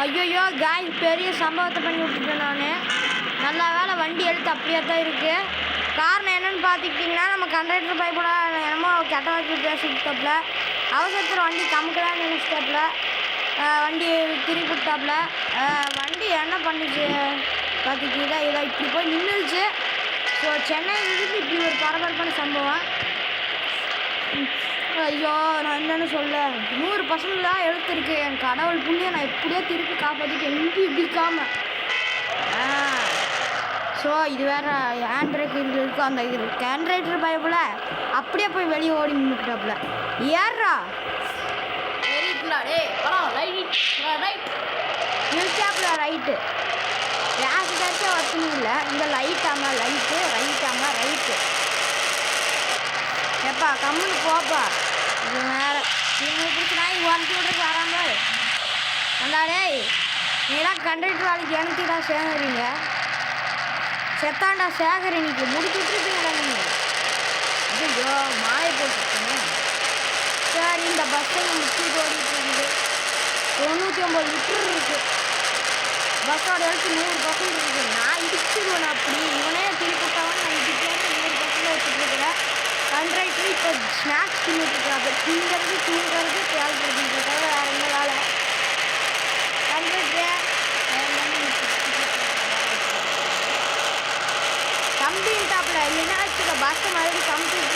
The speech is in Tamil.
ஐயோ காய் பெரிய சம்பவத்தை பண்ணி விட்டுட்டேன் நான். நல்லா வேலை வண்டி எடுத்து அப்படியே தான் இருக்குது. காரணம் என்னென்னு பார்த்துக்கிட்டிங்கன்னா நம்ம கண்டக்டர் பைப்போட என்னமோ கெட்ட வச்சு பேசிக்கிட்டாப்புல. அவசரத்தில் வண்டி கமுக்கலான்னு நினச்சிட்டாப்புல. வண்டி திருப்பி விட்டாப்புல. வண்டி என்ன பண்ணிச்சு பார்த்துக்கிட்டீங்களா? இதை இப்படி போய் நின்றுச்சு. ஸோ சென்னையிலிருந்து இப்படி ஒரு பரபரப்பான சம்பவம். ஐயோ நான் என்னென்னு சொல்ல, 100% தான் எழுத்துருக்கு. என் கடவுள் புண்ணியம் நான் எப்படியோ திருப்பி காப்பாற்றிட்டு எங்கேயும் இடிக்காமல். ஸோ இது வேறு ஹேண்ட் பிரேக் இருக்குது. அந்த கேண்ட்ரைட்டர் பயப்பில் அப்படியே போய் வெளியே ஓடி நின்றுட்டாப்புல. ஏறா நிறுத்தாப்புல ரைட்டு ரேஷாச்சும் வசதி இல்லை. இந்த லைட்டாமா லைட்டு ரைட்டாமா ரைட்டு. எப்பா கம்முன்னு போப்பா. இது வேறு இவங்க பிடிச்சி நாய் வண்டி விட்றது வராமல் அந்தாடே நீலாம் கண்டக்டர் வேலைக்கு எனக்குடா சேகரிங்க. செத்தாண்டா சேகர் இன்னைக்கு முடிச்சுட்ருப்பீங்களா நீங்கள்? ஐயோ மாலை போட்டுருக்கீங்க. சரி இந்த பஸ்ஸை முடிச்சுட்டு ஓடிட்டு இருக்குது. 99 லிட்டர் இருக்குது. பஸ்ஸோட எழுத்து 100% இருக்குது. நான் இடிச்சிடுவேன் அப்படி. இவனே திருப்பிட்டவன் நான் இடிக்கலான்னு 100% வச்சுட்ருக்கிறேன். கண்ட்ரைட்டர் இப்போ ஸ்நாக்ஸ் தின்னுட்டுருக்காங்க. திங்கிறது தூங்குறது தேவைப்படுறது தவிர வேறு என்ன வேலை? கண்ட்ரைட்டர் தம்பின்ட்டாப்புல இல்லைன்னா வச்சுக்க பஸ்ஸை மறுபடியும் கம்பிட்டு